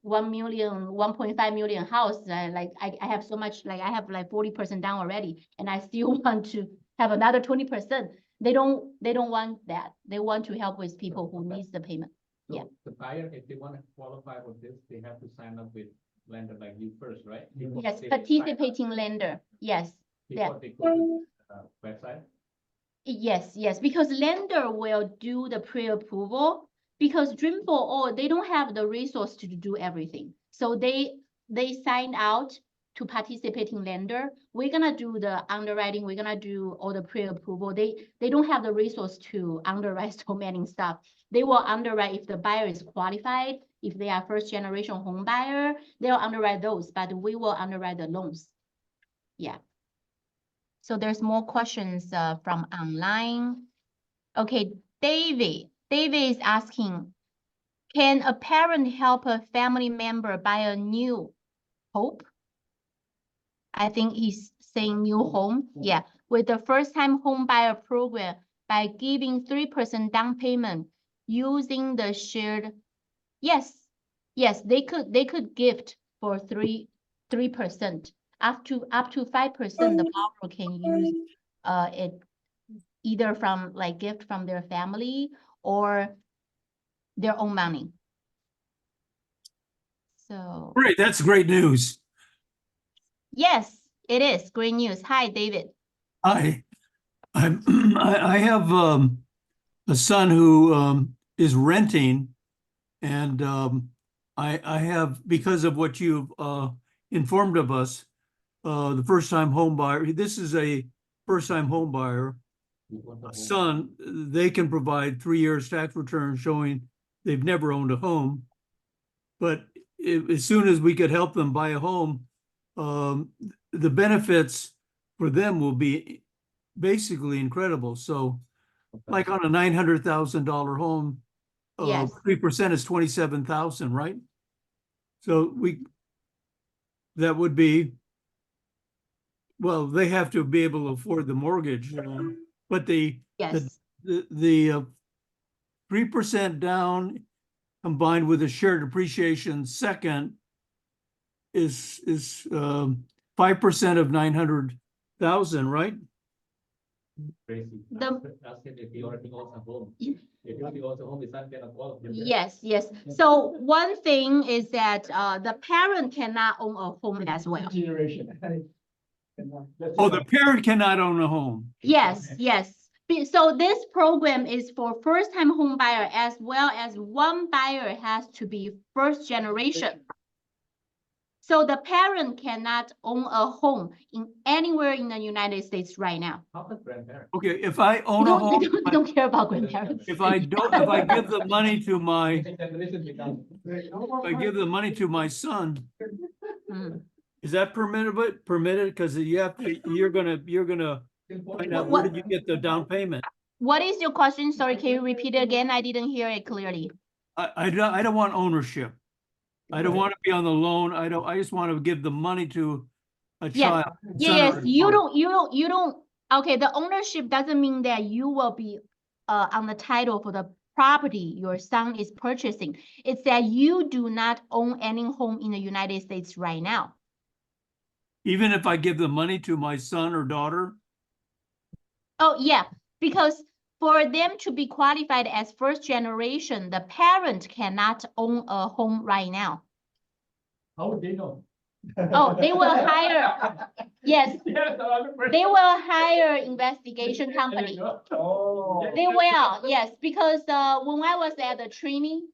1 million, 1.5 million house. Like I have so much, like I have like 40% down already, and I still want to have another 20%. They don't want that. They want to help with people who needs the payment. So Yeah. the buyer, if they want to qualify for this, they have to sign up with lender like you first, right? Before Yes, they sign up, participating lender. Yes. Before they go to the website. Yes, because lender will do the pre-approval because Dream for All, they don't have the resource to do everything. So they sign out to participating lender. We're gonna do the underwriting. We're gonna do all the pre-approval. They don't have the resource to underwrite so many stuff. They will underwrite if the buyer is qualified, if they are first generation home buyer, they'll underwrite those, but we will underwrite the loans. Yeah. So there's more questions from online. Okay, David is asking, can a parent help a family member buy a new hope? I think he's saying new home. Yeah, with the first time home buyer program by giving 3% down payment using the shared. Yes, they could gift for 3%. Up to 5%, the borrower can use it either from like gift from their family or their own money. So Great, that's great news. yes, it is great news. Hi, David. I have a son who is renting, and I have, because of what you've informed of us, the first-time home buyer. This is a first-time home buyer. Son, they can provide 3 years tax return showing they've never owned a home. But as soon as we could help them buy a home, the benefits for them will be basically incredible. So like on a $900,000 home, Yes. 3% is 27,000, right? So that would be, well, they have to be able to afford the mortgage, but Yes. the 3% down combined with a shared appreciation second is 5% of 900,000, right? Crazy. The- Ask him if he already owns a home. If he already owns a home, his son cannot qualify. Yes. So one thing is that the parent cannot own a home as well. Generation. Oh, the parent cannot own a home. Yes. So this program is for first-time home buyer as well as one buyer has to be first generation. So the parent cannot own a home in anywhere in the United States right now. How about grandparents? Okay, if I They own a home, they don't care about grandparents. if I give the money to my, Generation become. if I give the money to my son, Mm. is that permitted? Because you're gonna find out, where did you get the down payment? What is your question? Sorry, can you repeat it again? I didn't hear it clearly. I don't want ownership. I don't want to be on the loan. I just want to give the money to a Yeah. child. Yes, son or you daughter. don't, okay, the ownership doesn't mean that you will be on the title for the property your son is purchasing. It's that you do not own any home in the United States right now. Even if I give the money to my son or daughter? Oh, yeah, because for them to be qualified as first generation, the parent cannot own a home right now. How would they know? Oh, they will hire, yes, Yes, 100%. they will hire investigation There you company. go. Oh. They will, yes, because when I was at the training,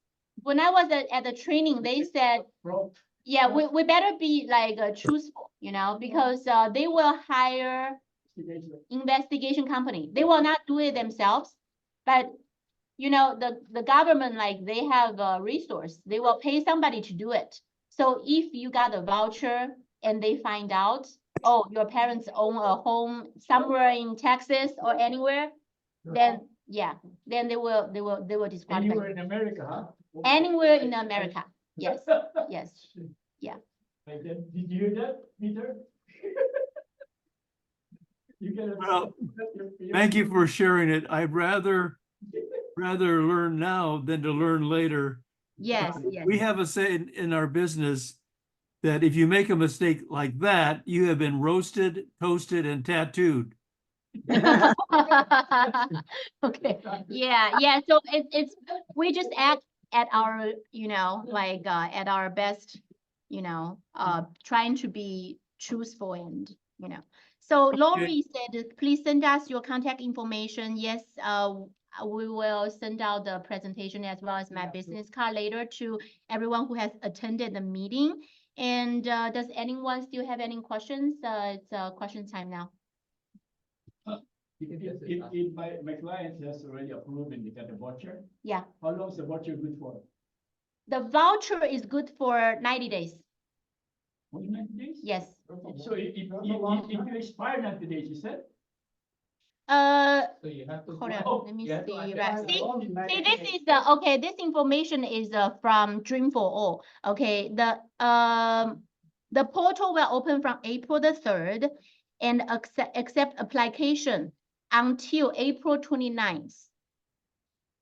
at the training, they said, Bro, yeah, we better be like truthful, because they will hire investigation company. They will not do it themselves, but the government, like, they have a resource. They will pay somebody to do it. So if you got a voucher and they find out, oh, your parents own a home somewhere in Texas or anywhere, then yeah, then they will disqualify anywhere you. in America, huh? Anywhere in America. Yes, yes. Like that. Did you hear that, Peter? You get it. Well, Thank you for sharing it. I'd rather learn now than to learn later. Yes, yes. We have a saying in our business that if you make a mistake like that, you have been roasted, toasted, and tattooed. Okay, yeah, so it's, we just act at our, like, at our best, trying to be truthful and, So Lori said, please send us your contact information. Yes, we will send out the presentation as well as my business card later to everyone who has attended the meeting. And does anyone still have any questions? It's question time now. If my client has already approved and they got a voucher, Yeah, how long is the voucher good for? the voucher is good for 90 days. Only 90 days? Yes. So if you expire 90 days, you said? So you have to. Hold on, let me You have to see, attend right, the- see, this is the, okay, this information is from Dream for All. Okay, the portal will open from April the 3rd and accept application until April 29th.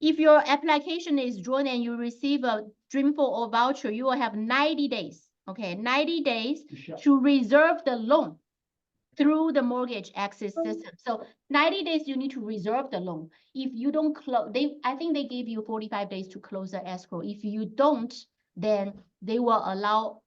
If your application is drawn and you receive a Dream for All voucher, you will have 90 days, okay, 90 days to reserve the loan through the mortgage access system. So 90 days, you need to reserve the loan. If you don't close, I think they gave you 45 days to close the escrow. If you don't, then they will allow,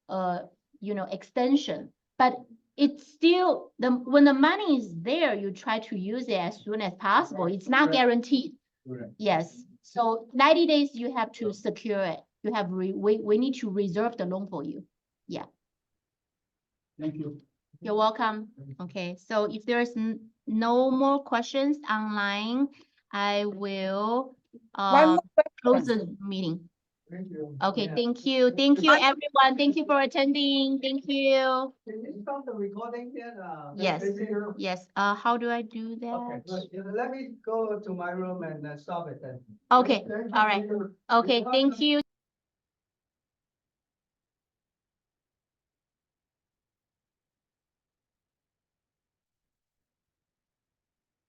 extension. But it's still, when the money is there, you try to use it as soon as possible. It's not guaranteed. Correct. Yes, so 90 days, you have to secure it. You have, we need to reserve the loan for you. Thank you. You're welcome. Okay, so if there's no more questions online, I will One more close the meeting. Thank you. Okay, Yeah. thank you. Thank you, everyone. Thank you for attending. Thank you. Can you stop the recording here? Yes. Tracy? Yes, how do I do Okay, that? good. Let me go to my room and stop it then. Okay, all right. Okay, thank you.